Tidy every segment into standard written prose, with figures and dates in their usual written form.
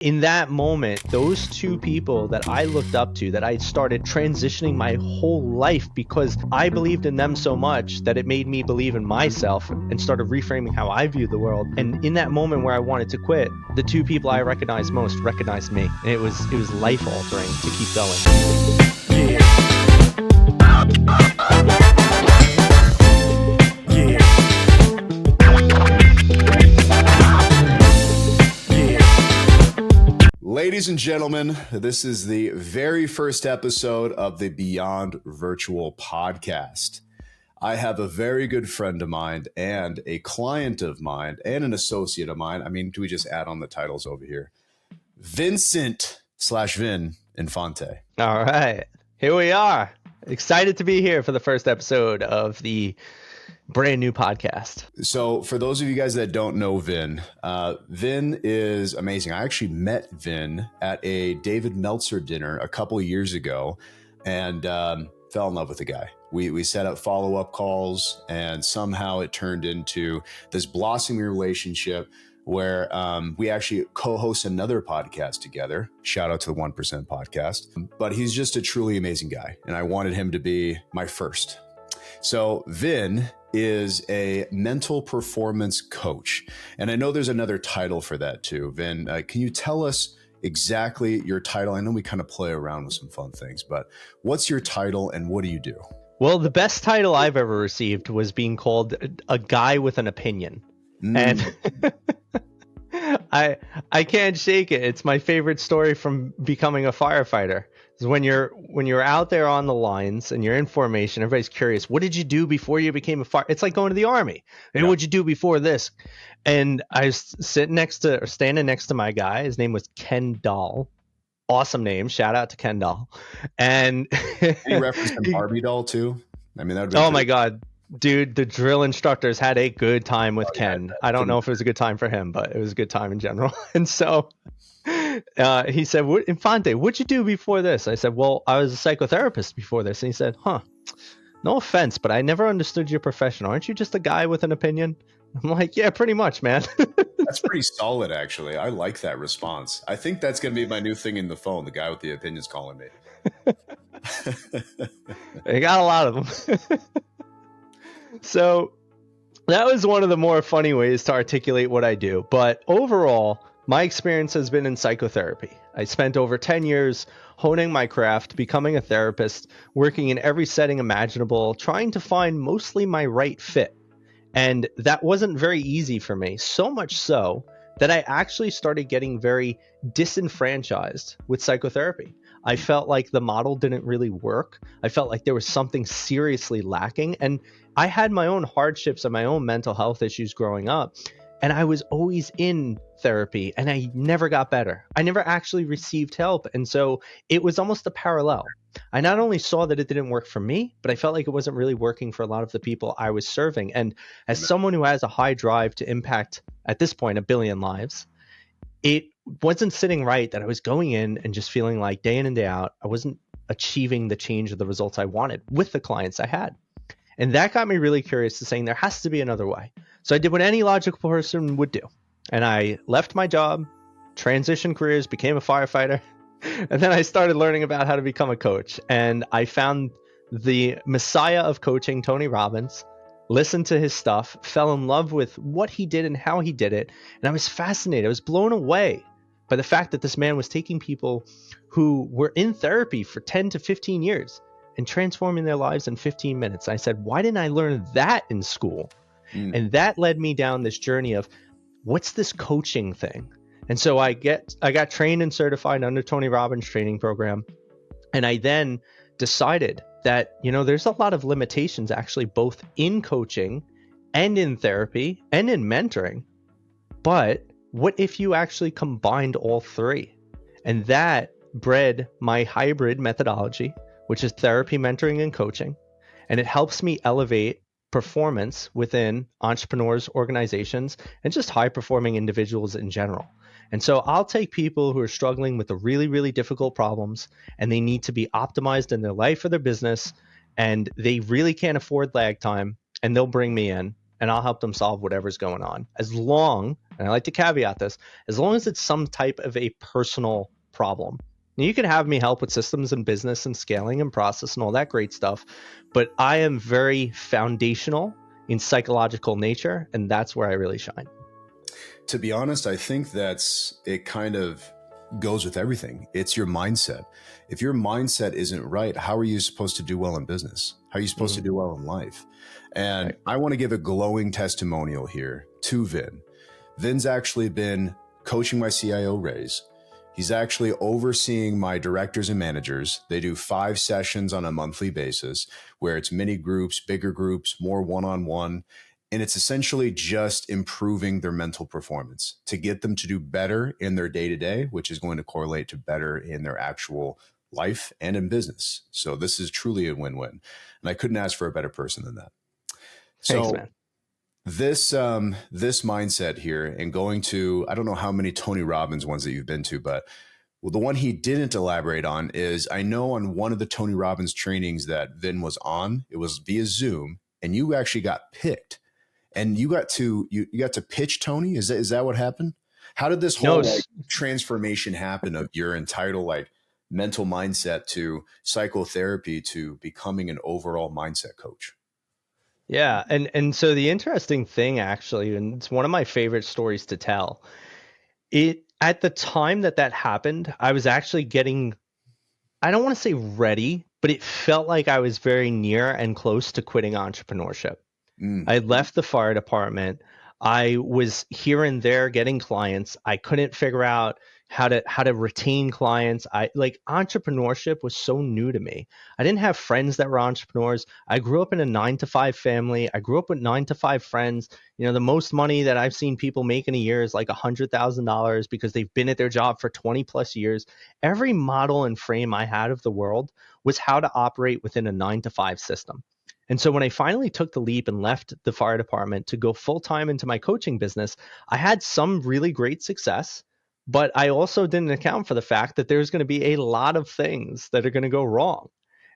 In that moment, those two people that I looked up to, that I started transitioning my whole life because I believed in them so much that it made me believe in myself and started reframing how I view the world. And in that moment where I wanted to quit, the two people I recognized most recognized me. And it was life altering to keep going. Ladies and gentlemen, this is the very first episode of the Beyond Virtual podcast. I have a very good friend of mine and a client of mine and an associate of mine. I mean, do we just add on the titles over here? Vincent/Vin Infante. All right, here we are. Excited to be here for the first episode of the brand new podcast. So for those of you guys that don't know Vin, Vin is amazing. I actually met Vin at a David Meltzer dinner a couple of years ago and fell in love with the guy. We set up follow-up calls and somehow it turned into this blossoming relationship where we actually co-host another podcast together. Shout out to the 1% podcast. But he's just a truly amazing guy. And I wanted him to be my first. So Vin is a mental performance coach. And I know there's another title for that too. Vin, can you tell us exactly your title? I know we kind of play around with some fun things, but what's your title and what do you do? Well, the best title I've ever received was being called a guy with an opinion. And I can't shake it. It's my favorite story from becoming a firefighter. Is when you're out there on the lines and you're in formation, everybody's curious. What did you do before you became a fire? It's like going to the army. Hey, what'd you do before this? And I was standing next to my guy. His name was Ken Dahl. Awesome name. Shout out to Ken Dahl. And any reference to Barbie doll too? I mean, that would be my God. Dude, the drill instructors had a good time with Ken. Yeah, I don't know if it was a good time for him, but it was a good time in general. And so he said, Infante, what'd you do before this? I said, well, I was a psychotherapist before this. And he said, no offense, but I never understood your profession. Aren't you just a guy with an opinion? I'm like, yeah, pretty much, man. That's pretty solid, actually. I like that response. I think that's going to be my new thing in the phone, the guy with the opinions calling me. I got a lot of them. So that was one of the more funny ways to articulate what I do. But overall, my experience has been in psychotherapy. I spent over 10 years honing my craft, becoming a therapist, working in every setting imaginable, trying to find mostly my right fit. And that wasn't very easy for me, so much so that I actually started getting very disenfranchised with psychotherapy. I felt like the model didn't really work. I felt like there was something seriously lacking. And I had my own hardships and my own mental health issues growing up. And I was always in therapy and I never got better. I never actually received help. And so it was almost a parallel. I not only saw that it didn't work for me, but I felt like it wasn't really working for a lot of the people I was serving. And as someone who has a high drive to impact, at this point, 1 billion lives, it wasn't sitting right that I was going in and just feeling like day in and day out, I wasn't achieving the change or the results I wanted with the clients I had. And that got me really curious to saying there has to be another way. So I did what any logical person would do. And I left my job, transitioned careers, became a firefighter. And then I started learning about how to become a coach. And I found the messiah of coaching, Tony Robbins, listened to his stuff, fell in love with what he did and how he did it. And I was fascinated. I was blown away by the fact that this man was taking people who were in therapy for 10 to 15 years and transforming their lives in 15 minutes. I said, why didn't I learn that in school? And that led me down this journey of what's this coaching thing? And so I got trained and certified under Tony Robbins' training program. And I then decided that, there's a lot of limitations actually both in coaching and in therapy and in mentoring. But what if you actually combined all three? And that bred my hybrid methodology, which is therapy, mentoring, and coaching. And it helps me elevate performance within entrepreneurs, organizations, and just high-performing individuals in general. And so I'll take people who are struggling with the really, really difficult problems, and they need to be optimized in their life or their business, and they really can't afford lag time, and they'll bring me in. and I'll help them solve whatever's going on. As long, and I like to caveat this, as long as it's some type of a personal problem. Now, you can have me help with systems and business and scaling and process and all that great stuff, but I am very foundational in psychological nature, and that's where I really shine. To be honest, I think it kind of goes with everything. It's your mindset. If your mindset isn't right, how are you supposed to do well in business? How are you supposed to do well in life? And Right. I want to give a glowing testimonial here to Vin. Vin's actually been coaching my CIO raise. He's actually overseeing my directors and managers. They do 5 sessions on a monthly basis where it's mini groups, bigger groups, more one-on-one. And it's essentially just improving their mental performance to get them to do better in their day-to-day, which is going to correlate to better in their actual life and in business. So this is truly a win-win. And I couldn't ask for a better person than that. Thanks, So man. this mindset here, and going to, I don't know how many Tony Robbins ones that you've been to, but well, the one he didn't elaborate on is, I know on one of the Tony Robbins trainings that Vin was on, it was via Zoom, and you actually got picked. And you got to pitch Tony. Is that what happened? How did this whole transformation happen of your entitled mental mindset to psychotherapy to becoming an overall mindset coach? Yeah, and so the interesting thing, actually, and it's one of my favorite stories to tell, it at the time that happened, I was actually getting, I don't want to say ready, but it felt like I was very near and close to quitting entrepreneurship. I had left the fire department. I was here and there getting clients. I couldn't figure out how to retain clients. I like entrepreneurship was so new to me. I didn't have friends that were entrepreneurs. I grew up in a 9 to 5 family. I grew up with 9 to 5 friends. You know, the most money that I've seen people make in a year is like $100,000 because they've been at their job for 20 plus years. Every model and frame I had of the world was how to operate within a 9 to 5 system. And so when I finally took the leap and left the fire department to go full time into my coaching business, I had some really great success, but I also didn't account for the fact that there's going to be a lot of things that are going to go wrong.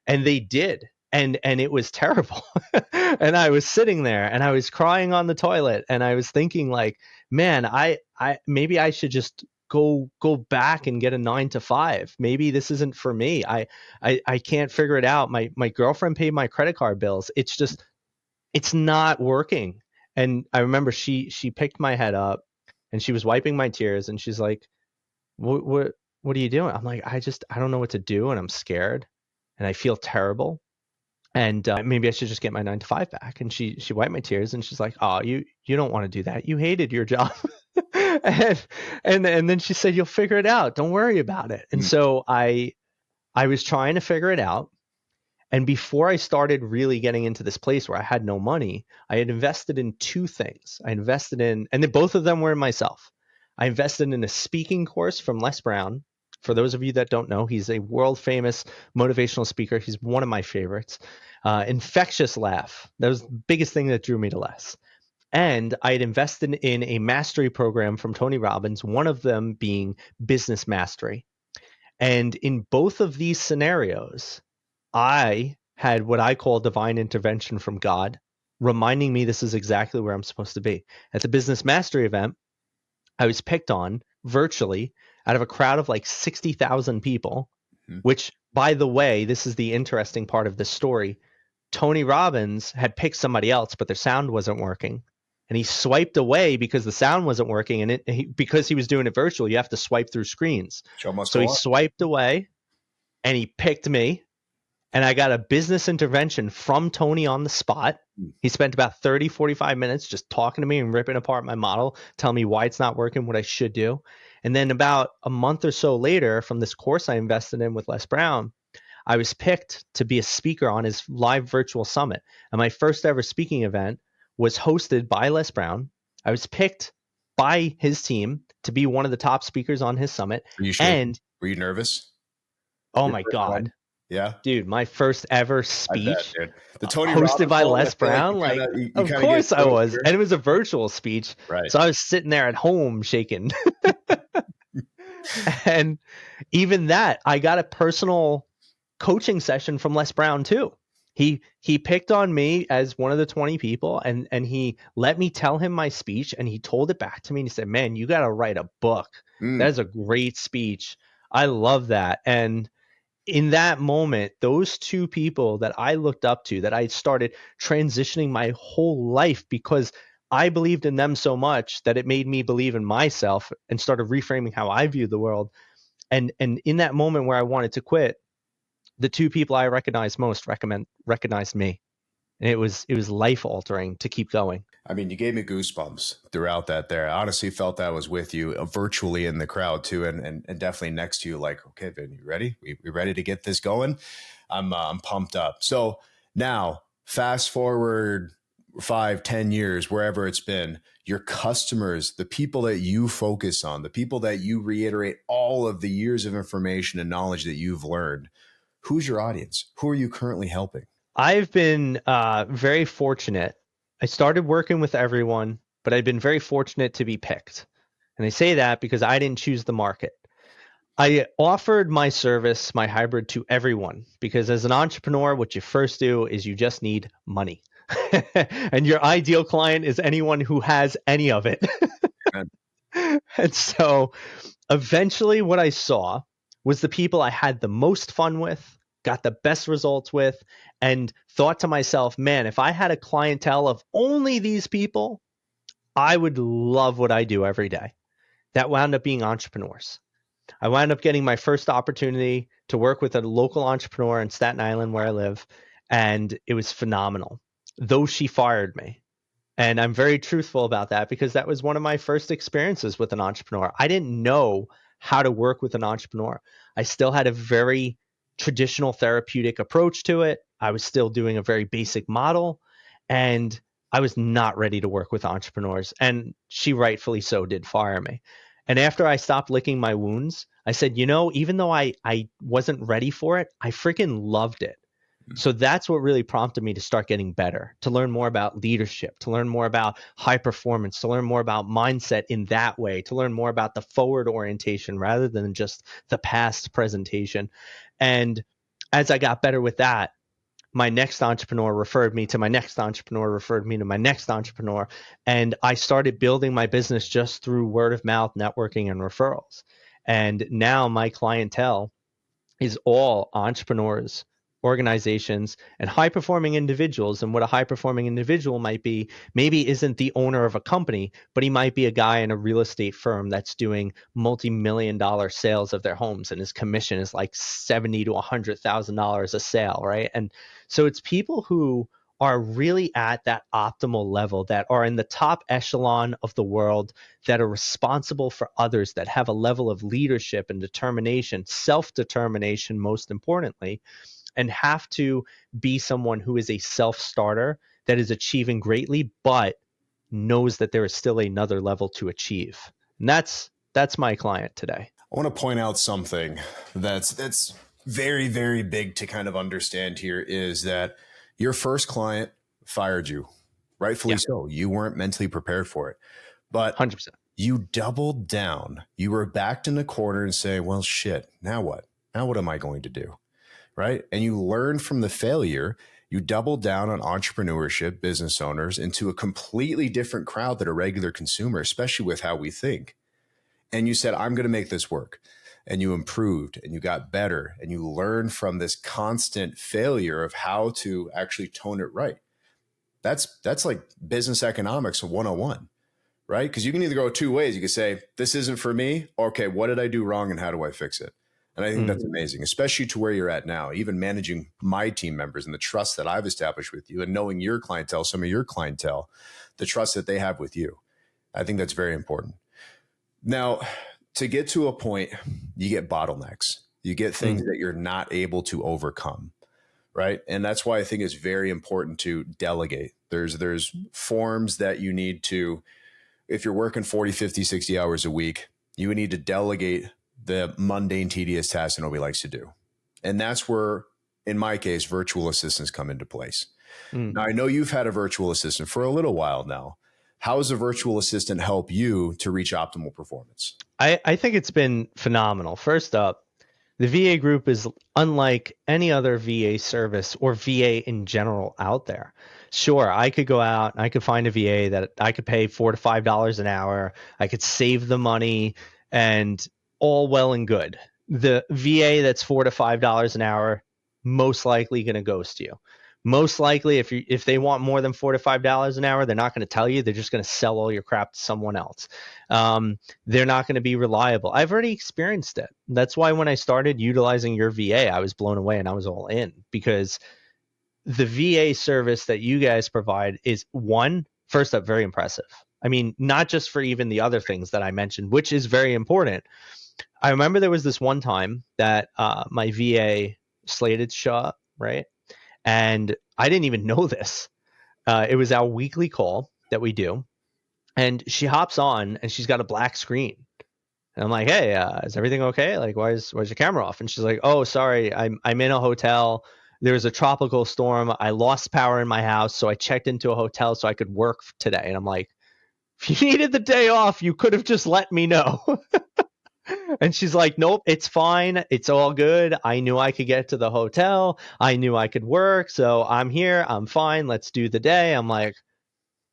And they did. And it was terrible. And I was sitting there and I was crying on the toilet and I was thinking like, man, I maybe I should just go back and get a 9 to 5. Maybe this isn't for me. I can't figure it out. My girlfriend paid my credit card bills. It's not working. And I remember she picked my head up and she was wiping my tears and she's like, what are you doing? I'm like, I don't know what to do and I'm scared and I feel terrible. And maybe I should just get my 9 to 5 back. And she wiped my tears and she's like, oh, you don't want to do that. You hated your job. and and then she said, you'll figure it out. Don't worry about it. And so I was trying to figure it out. And before I started really getting into this place where I had no money, I had invested in 2 things. I invested in, and then both of them were in myself. I invested in a speaking course from Les Brown. For those of you that don't know, he's a world famous motivational speaker. He's one of my favorites. Infectious laugh. That was the biggest thing that drew me to Les. And I had invested in a mastery program from Tony Robbins, one of them being business mastery. And in both of these scenarios, I had what I call divine intervention from God, reminding me this is exactly where I'm supposed to be. At the business mastery event, I was picked on virtually out of a crowd of like 60,000 people, which, by the way, this is the interesting part of this story. Tony Robbins had picked somebody else, but their sound wasn't working. And he swiped away because the sound wasn't working. And because he was doing it virtual, you have to swipe through screens. So he swiped away and he picked me. And I got a business intervention from Tony on the spot. He spent about 30, 45 minutes just talking to me and ripping apart my model, telling me why it's not working, what I should do. And then about a month or so later, from this course I invested in with Les Brown, I was picked to be a speaker on his live virtual summit. And my first ever speaking event was hosted by Les Brown. I was picked by his team to be one of the top speakers on his summit. Were you shaking? And were you nervous? Oh my God. Yeah, dude, my first ever speech, the Tony hosted Robbins by Les Brown. Of course I was, and it was a virtual speech, right? So I was sitting there at home shaking. And even that, I got a personal coaching session from Les Brown too. He picked on me as one of the 20 people, and he let me tell him my speech, and he told it back to me, and he said, "Man, you got to write a book. That is a great speech. I love that." And in that moment, those two people that I looked up to, that I started transitioning my whole life because I believed in them so much that it made me believe in myself and started reframing how I view the world. And in that moment where I wanted to quit, the two people I recognized most recognized me. And it was life altering to keep going. I mean, you gave me goosebumps throughout that there. I honestly felt I was with you virtually in the crowd too, and definitely next to you, like, okay, Vin, you ready? We ready to get this going? I'm pumped up. So now fast forward 5, 10 years, wherever it's been, your customers, the people that you focus on, the people that you reiterate all of the years of information and knowledge that you've learned, who's your audience? Who are you currently helping? I've been very fortunate. I started working with everyone, but I've been very fortunate to be picked. And I say that because I didn't choose the market. I offered my service, my hybrid, to everyone because as an entrepreneur, what you first do is you just need money. And your ideal client is anyone who has any of it. And so eventually, what I saw was the people I had the most fun with, got the best results with, and thought to myself, man, if I had a clientele of only these people, I would love what I do every day. That wound up being entrepreneurs. I wound up getting my first opportunity to work with a local entrepreneur in Staten Island where I live, and it was phenomenal. Though she fired me. And I'm very truthful about that because that was one of my first experiences with an entrepreneur. I didn't know how to work with an entrepreneur. I still had a very traditional therapeutic approach to it. I was still doing a very basic model, and I was not ready to work with entrepreneurs. And she rightfully so did fire me. And after I stopped licking my wounds, I said, even though I wasn't ready for it, I freaking loved it. So that's what really prompted me to start getting better, to learn more about leadership, to learn more about high performance, to learn more about mindset in that way, to learn more about the forward orientation rather than just the past presentation. And as I got better with that, my next entrepreneur referred me to my next entrepreneur, referred me to my next entrepreneur. And I started building my business just through word of mouth, networking, and referrals. And now my clientele is all entrepreneurs, organizations, and high performing individuals. And what a high performing individual might be, maybe isn't the owner of a company, but he might be a guy in a real estate firm that's doing multi-million dollar sales of their homes, and his commission is like $70 to $100,000 a sale, right? And so it's people who are really at that optimal level, that are in the top echelon of the world, that are responsible for others, that have a level of leadership and determination, self-determination, most importantly, and have to be someone who is a self-starter that is achieving greatly, but knows that there is still another level to achieve. And that's my client today. I want to point out something that's very, very big to kind of understand here is that your first client fired you, rightfully Yeah, so. You weren't mentally prepared for it, but 100%. you doubled down. You were backed in the corner and say, well, shit, now what? Now what am I going to do? Right. And you learn from the failure. You double down on entrepreneurship, business owners into a completely different crowd than a regular consumer, especially with how we think. And you said, I'm going to make this work. And you improved and you got better and you learned from this constant failure of how to actually tone it right. That's like business economics 101, right? Because you can either go two ways. You can say, this isn't for me. Okay, what did I do wrong and how do I fix it? And I think that's amazing, especially to where you're at now, even managing my team members and the trust that I've established with you and knowing your clientele, some of your clientele, the trust that they have with you. I think that's very important. Now, to get to a point, you get bottlenecks. You get things that you're not able to overcome, right? And that's why I think it's very important to delegate. There's forms that you need to, if you're working 40, 50, 60 hours a week, you would need to delegate the mundane, tedious tasks that nobody likes to do. And that's where, in my case, virtual assistants come into place. Now, I know you've had a virtual assistant for a little while now. How does a virtual assistant help you to reach optimal performance? I think it's been phenomenal. First up, The VA group is unlike any other VA service or VA in general out there. Sure, I could go out and I could find a VA that I could pay $4 to $5 an hour. I could save the money and all well and good. The VA that's $4 to $5 an hour most likely going to ghost you. Most likely, if they want more than $4 to $5 an hour, they're not going to tell you. They're just going to sell all your crap to someone else. They're not going to be reliable. I've already experienced it. That's why when I started utilizing your VA, I was blown away and I was all in, because the VA service that you guys provide is, one, first up, very impressive. I mean, not just for even the other things that I mentioned, which is very important. I remember there was this one time that my VA slated to show up, right? And I didn't even know this. It was our weekly call that we do. And she hops on and she's got a black screen. And I'm like, hey, is everything okay? Like, why's your camera off? And she's like, oh, sorry, I'm in a hotel. There was a tropical storm. I lost power in my house, so I checked into a hotel so I could work today. And I'm like, if you needed the day off, you could have just let me know. And she's like, nope, it's fine. It's all good. I knew I could get to the hotel. I knew I could work. So I'm here. I'm fine. Let's do the day. I'm like,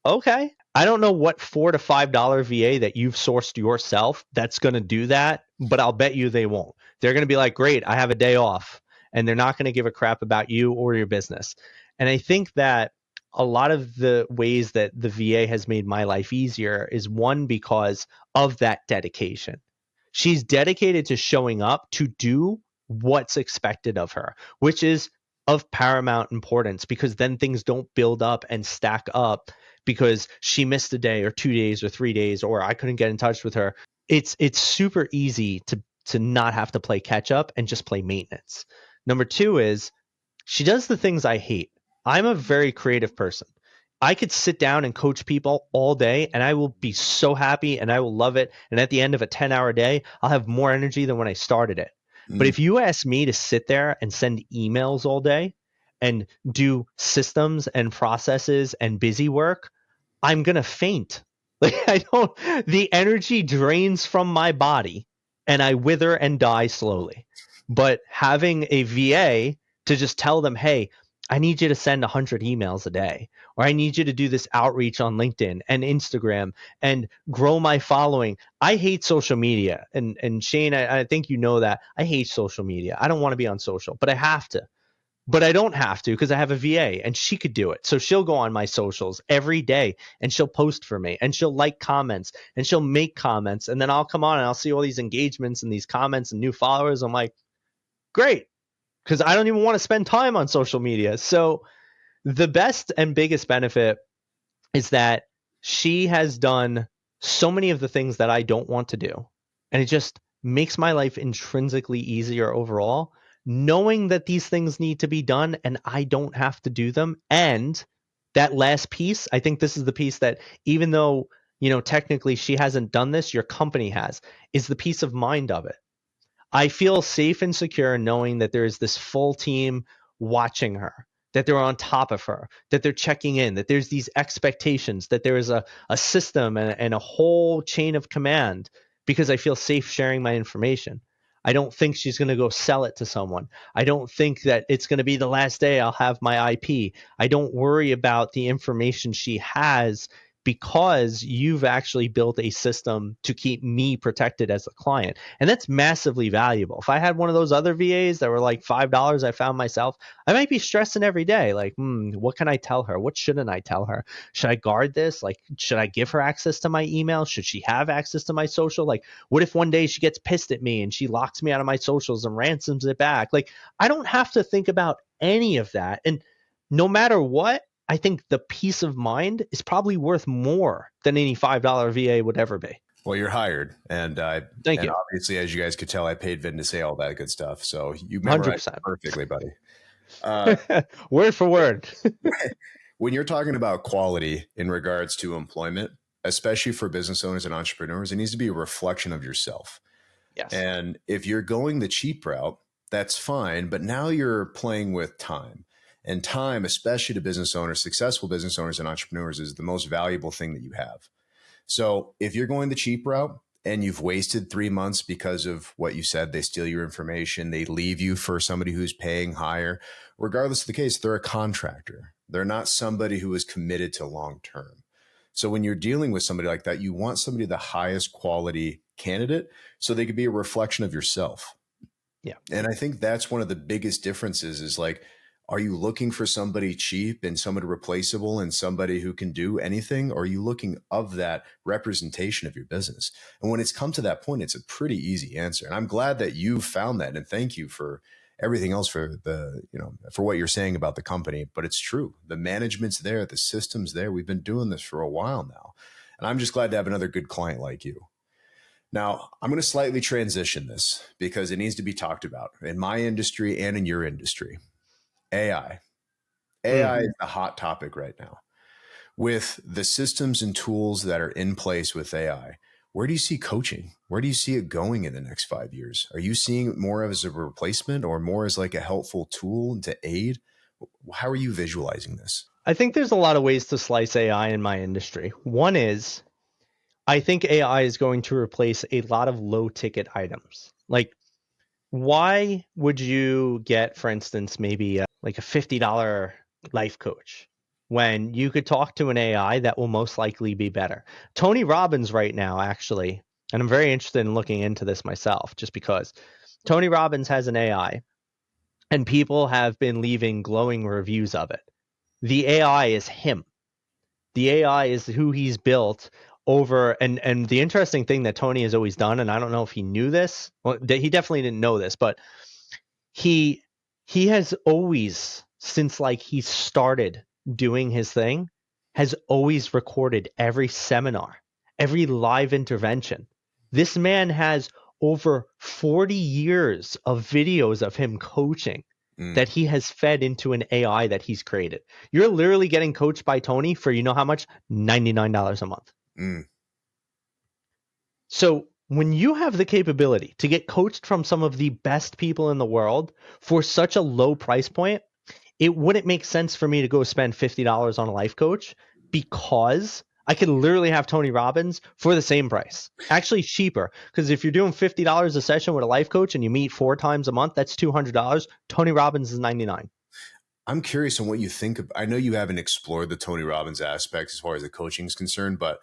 okay. I don't know what $4 to $5 VA that you've sourced yourself that's going to do that, but I'll bet you they won't. They're going to be like, great, I have a day off. And they're not going to give a crap about you or your business. And I think that a lot of the ways that the VA has made my life easier is, one, because of that dedication. She's dedicated to showing up to do what's expected of her, which is of paramount importance, because then things don't build up and stack up because she missed a day or 2 days or 3 days, or I couldn't get in touch with her. It's super easy to not have to play catch up and just play maintenance. Number two is, she does the things I hate. I'm a very creative person. I could sit down and coach people all day and I will be so happy and I will love it. And at the end of a 10-hour day, I'll have more energy than when I started it. But if you ask me to sit there and send emails all day and do systems and processes and busy work, I'm going to faint. Like, the energy drains from my body and I wither and die slowly. But having a VA to just tell them, hey, I need you to send 100 emails a day, or I need you to do this outreach on LinkedIn and Instagram and grow my following. I hate social media. And Shane, I think you know that. I hate social media. I don't want to be on social, but I have to. But I don't have to because I have a VA and she could do it. So she'll go on my socials every day and she'll post for me and she'll like comments and she'll make comments. And then I'll come on and I'll see all these engagements and these comments and new followers. I'm like, great, because I don't even want to spend time on social media. So the best and biggest benefit is that she has done so many of the things that I don't want to do. And it just makes my life intrinsically easier overall, knowing that these things need to be done and I don't have to do them. And that last piece, I think this is the piece that, even though, technically she hasn't done this, your company has, is the peace of mind of it. I feel safe and secure knowing that there is this full team watching her, that they're on top of her, that they're checking in, that there's these expectations, that there is a system and a whole chain of command, because I feel safe sharing my information. I don't think she's going to go sell it to someone. I don't think that it's going to be the last day I'll have my IP. I don't worry about the information she has, because you've actually built a system to keep me protected as a client. And that's massively valuable. If I had one of those other VAs that were like $5, I found myself, I might be stressing every day. Like, what can I tell her? What shouldn't I tell her? Should I guard this? Like, should I give her access to my email? Should she have access to my social? Like, what if one day she gets pissed at me and she locks me out of my socials and ransoms it back? Like, I don't have to think about any of that. And no matter what, I think the peace of mind is probably worth more than any $5 VA would ever be. Well, you're hired, and Thank you. Obviously, as you guys could tell, I paid Vin to say all that good stuff. So you memorized it perfectly, buddy. Word for word. When you're talking about quality in regards to employment, especially for business owners and entrepreneurs, it needs to be a reflection of yourself. Yes. And if you're going the cheap route, that's fine. But now you're playing with time. And time, especially to business owners, successful business owners and entrepreneurs, is the most valuable thing that you have. So if you're going the cheap route and you've wasted 3 months because of what you said, they steal your information, they leave you for somebody who's paying higher. Regardless of the case, they're a contractor. They're not somebody who is committed to long term. So when you're dealing with somebody like that, you want somebody the highest quality candidate so they could be a reflection of yourself. Yeah. And I think that's one of the biggest differences is like, are you looking for somebody cheap and somebody replaceable and somebody who can do anything? Or are you looking of that representation of your business? And when it's come to that point, it's a pretty easy answer. And I'm glad that you found that. And thank you for everything else for for what you're saying about the company. But it's true. The management's there, the system's there. We've been doing this for a while now. And I'm just glad to have another good client like you. Now, I'm going to slightly transition this because it needs to be talked about in my industry and in your industry. AI. AI is the hot topic right now. With the systems and tools that are in place with AI, where do you see coaching? Where do you see it going in the next 5 years? Are you seeing it more as a replacement or more as like a helpful tool to aid? How are you visualizing this? I think there's a lot of ways to slice AI in my industry. One is I think AI is going to replace a lot of low ticket items. Like, why would you get, for instance, maybe like a $50 life coach when you could talk to an AI that will most likely be better? Tony Robbins right now, actually, and I'm very interested in looking into this myself, just because Tony Robbins has an AI and people have been leaving glowing reviews of it. The AI is him. The AI is who he's built over, and the interesting thing that Tony has always done, and I don't know if he knew this, well, he definitely didn't know this, but he he has always, since like he started doing his thing, has always recorded every seminar, every live intervention. This man has over 40 years of videos of him coaching that he has fed into an AI that he's created. You're literally getting coached by Tony for, you know how much? $99 a month. So when you have the capability to get coached from some of the best people in the world for such a low price point, it wouldn't make sense for me to go spend $50 on a life coach, because I could literally have Tony Robbins for the same price. Actually cheaper, because if you're doing $50 a session with a life coach and you meet 4 times a month, that's $200. Tony Robbins is $99. I'm curious on what you think of. I know you haven't explored the Tony Robbins aspect as far as the coaching is concerned, but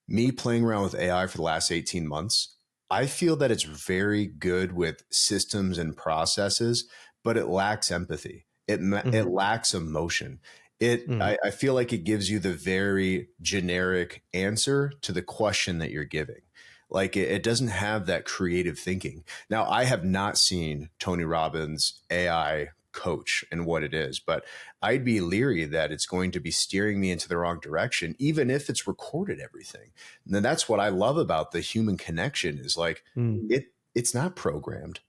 me playing around with AI for the last 18 months, I feel that it's very good with systems and processes, but it lacks empathy. It lacks emotion. I feel like it gives you the very generic answer to the question that you're giving. Like it doesn't have that creative thinking. Now, I have not seen Tony Robbins AI coach and what it is, but I'd be leery that it's going to be steering me into the wrong direction, even if it's recorded everything. And then that's what I love about the human connection is like it's not programmed.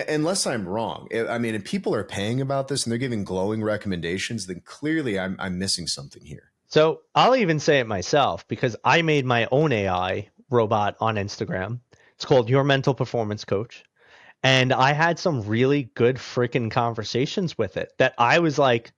Unless I'm wrong. I mean, if people are paying about this and they're giving glowing recommendations, then clearly I'm missing something here. So I'll even say it myself, because I made my own AI robot on Instagram. It's called Your Mental Performance Coach. And I had some really good freaking conversations with it that I was like,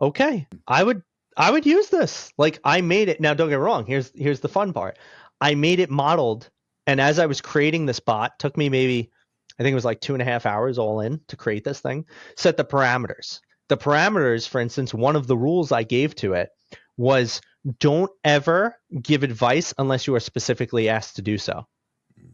okay, I would use this. Like, I made it. Now don't get me wrong, here's the fun part. I made it modeled, and as I was creating this bot, took me maybe, I think it was like 2.5 hours all in to create this thing, set the parameters. The parameters, for instance, one of the rules I gave to it was, don't ever give advice unless you are specifically asked to do so.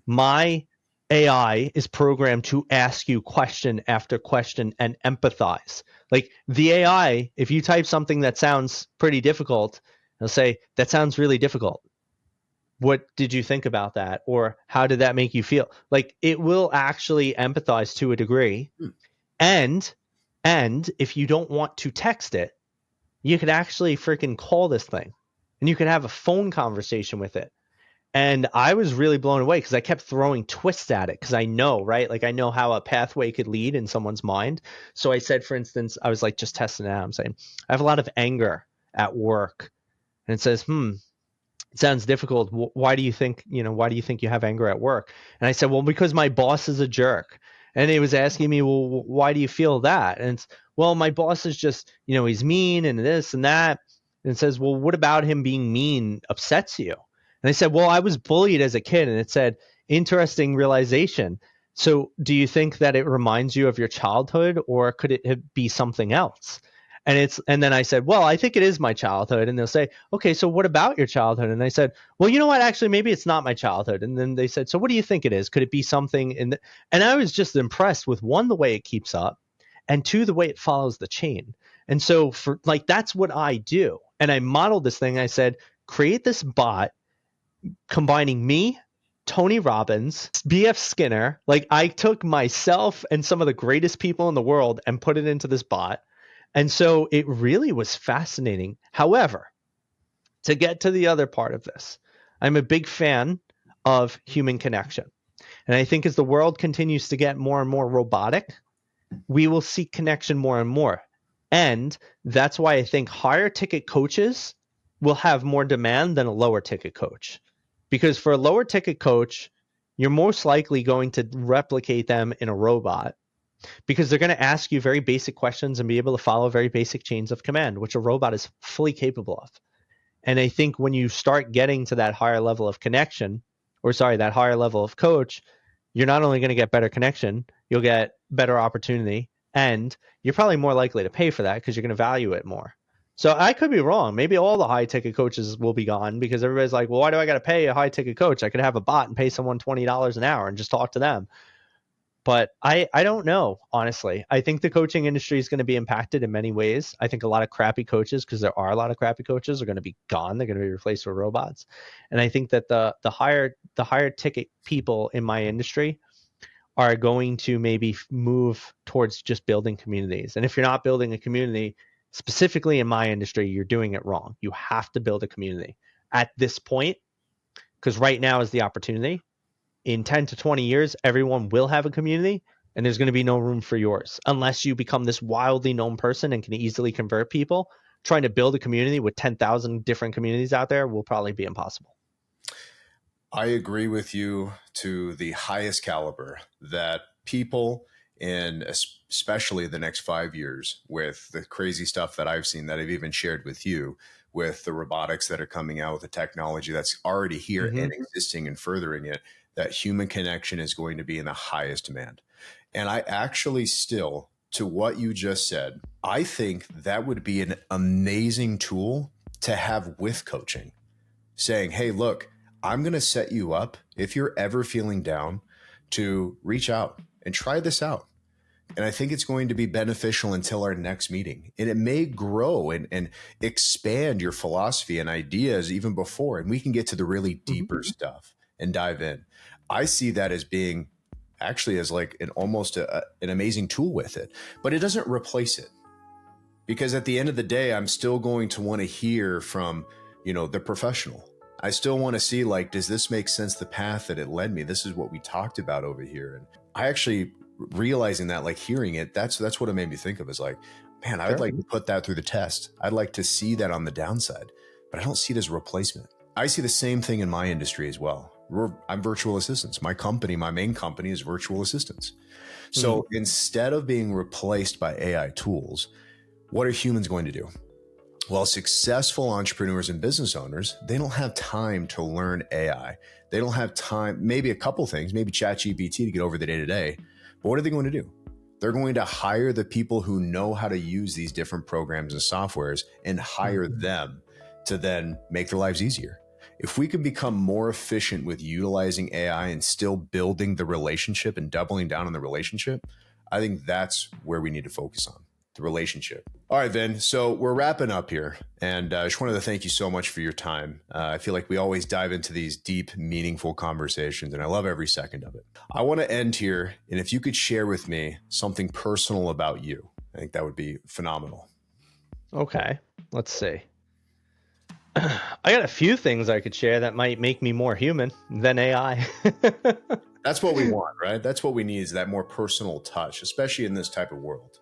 My AI is programmed to ask you question after question and empathize. Like, the AI, if you type something that sounds pretty difficult, it'll say, that sounds really difficult. What did you think about that? Or how did that make you feel? Like, it will actually empathize to a degree. And if you don't want to text it, you could actually freaking call this thing and you could have a phone conversation with it. And I was really blown away because I kept throwing twists at it, because I know, right? Like, I know how a pathway could lead in someone's mind. So I said, for instance, I was like just testing it out. I'm saying, I have a lot of anger at work. And it says, it sounds difficult. Why do you think, you have anger at work? And I said, well, because my boss is a jerk. And he was asking me, well, why do you feel that? And it's, well, my boss is just, he's mean and this and that. And it says, well, what about him being mean upsets you? And I said, well, I was bullied as a kid. And it said, interesting realization. So do you think that it reminds you of your childhood, or could it be something else? And then I said, well, I think it is my childhood. And they'll say, okay, so what about your childhood? And I said, well, you know what? Actually, maybe it's not my childhood. And then they said, so what do you think it is? Could it be something and I was just impressed with, one, the way it keeps up, and two, the way it follows the chain. And so for like, that's what I do. And I modeled this thing. I said, create this bot combining me, Tony Robbins, BF Skinner. Like, I took myself and some of the greatest people in the world and put it into this bot. And so it really was fascinating. However, to get to the other part of this, I'm a big fan of human connection. And I think as the world continues to get more and more robotic, we will seek connection more and more. And that's why I think higher ticket coaches will have more demand than a lower ticket coach. Because for a lower ticket coach, you're most likely going to replicate them in a robot, because they're going to ask you very basic questions and be able to follow very basic chains of command, which a robot is fully capable of. And I think when you start getting to that higher level of connection, or sorry, that higher level of coach, you're not only going to get better connection, you'll get better opportunity, and you're probably more likely to pay for that because you're going to value it more. So I could be wrong. Maybe all the high ticket coaches will be gone because everybody's like, well, why do I got to pay a high ticket coach? I could have a bot and pay someone $20 an hour and just talk to them. But I don't know, honestly. I think the coaching industry is going to be impacted in many ways. I think a lot of crappy coaches, because there are a lot of crappy coaches, are going to be gone. They're going to be replaced with robots. And I think that the higher ticket people in my industry are going to maybe move towards just building communities. And if you're not building a community, specifically in my industry, you're doing it wrong. You have to build a community at this point, because right now is the opportunity. In 10 to 20 years, everyone will have a community, and there's going to be no room for yours unless you become this wildly known person and can easily convert people. Trying to build a community with 10,000 different communities out there will probably be impossible. I agree with you to the highest caliber that people, in especially the next 5 years, with the crazy stuff that I've seen, that I've even shared with you, with the robotics that are coming out, with the technology that's already here and existing and furthering it, that human connection is going to be in the highest demand. And I actually still, to what you just said, I think that would be an amazing tool to have with coaching, saying, hey, look, I'm going to set you up, if you're ever feeling down, to reach out and try this out. And I think it's going to be beneficial until our next meeting. And it may grow and expand your philosophy and ideas even before. And we can get to the really deeper stuff and dive in. I see that as being actually as like an almost an amazing tool with it, but it doesn't replace it. Because at the end of the day, I'm still going to want to hear from, the professional. I still want to see, like, does this make sense? The path that it led me, this is what we talked about over here. And I actually realizing that, like, hearing it, that's what it made me think of, is like, man, I'd like to put that through the test. I'd like to see that on the downside, but I don't see it as a replacement. I see the same thing in my industry as well. I'm virtual assistants. My main company is virtual assistants. So instead of being replaced by AI tools, what are humans going to do? Well, successful entrepreneurs and business owners, they don't have time to learn AI. They don't have time, maybe a couple things, maybe ChatGPT to get over the day-to-day. But what are they going to do? They're going to hire the people who know how to use these different programs and softwares and hire them to then make their lives easier. If we can become more efficient with utilizing AI and still building the relationship and doubling down on the relationship, I think that's where we need to focus on. The relationship. All right, Vin. So we're wrapping up here, and I just wanted to thank you so much for your time. I feel like we always dive into these deep, meaningful conversations, and I love every second of it. I want to end here, and if you could share with me something personal about you, I think that would be phenomenal. Okay, let's see. I got a few things I could share that might make me more human than AI. That's what we want, right? That's what we need, is that more personal touch, especially in this type of world.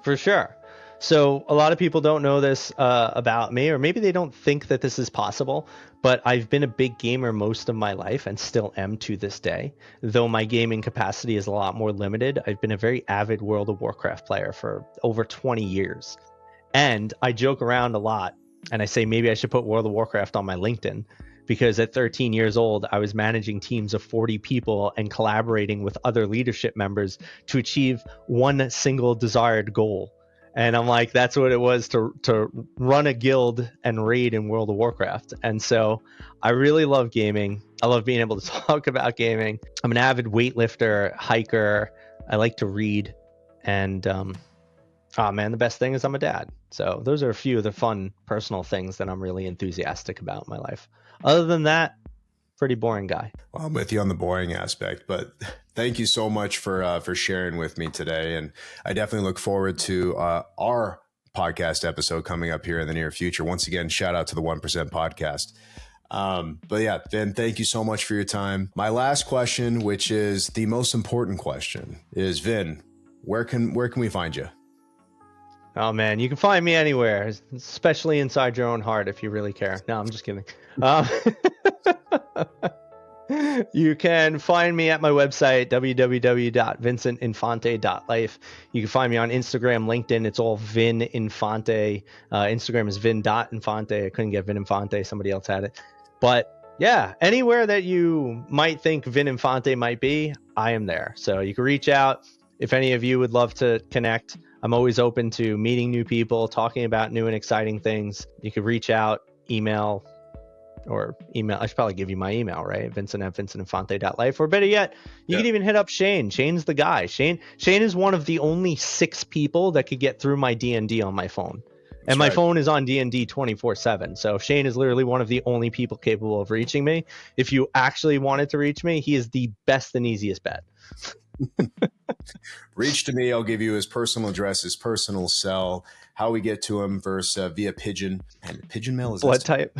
For sure. So a lot of people don't know this about me, or maybe they don't think that this is possible, but I've been a big gamer most of my life and still am to this day. Though my gaming capacity is a lot more limited, I've been a very avid World of Warcraft player for over 20 years. And I joke around a lot, and I say maybe I should put World of Warcraft on my LinkedIn, because at 13 years old, I was managing teams of 40 people and collaborating with other leadership members to achieve one single desired goal. And I'm like, that's what it was to run a guild and raid in World of Warcraft. And so I really love gaming. I love being able to talk about gaming. I'm an avid weightlifter, hiker. I like to read. And oh man, the best thing is I'm a dad. So those are a few of the fun personal things that I'm really enthusiastic about in my life. Other than that, pretty boring guy. Well, I'm with you on the boring aspect, but thank you so much for sharing with me today. And I definitely look forward to our podcast episode coming up here in the near future. Once again, shout out to the 1% podcast. But yeah, Vin, thank you so much for your time. My last question, which is the most important question, is Vin, where can we find you? Oh man, you can find me anywhere, especially inside your own heart if you really care. No, I'm just kidding. You can find me at my website, www.vincentinfante.life. You can find me on Instagram, LinkedIn. It's all Vin Infante. Instagram is vin.infante. I couldn't get Vin Infante. Somebody else had it. But yeah, anywhere that you might think Vin Infante might be, I am there. So you can reach out. If any of you would love to connect, I'm always open to meeting new people, talking about new and exciting things. You can reach out, email. I should probably give you my email, right? Vincent@vincentinfante.life. Or better yet, you can even hit up Shane. Shane's the guy. Shane is one of the only 6 people that could get through my D&D on my phone. And my phone is on D&D 24/7. So Shane is literally one of the only people capable of reaching me. If you actually wanted to reach me, he is the best and easiest bet. Reach to me. I'll give you his personal address, his personal cell, how we get to him versus via pigeon. And pigeon mail is blood type.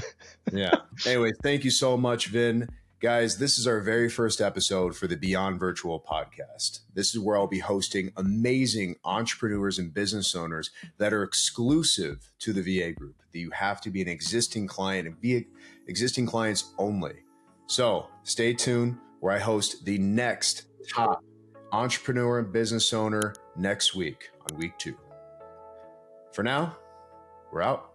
Yeah. Anyway, thank you so much, Vin. Guys, this is our very first episode for the Beyond Virtual podcast. This is where I'll be hosting amazing entrepreneurs and business owners that are exclusive to the VA group. That you have to be an existing client and be existing clients only. So stay tuned where I host the next top entrepreneur and business owner next week on week 2. For now, we're out.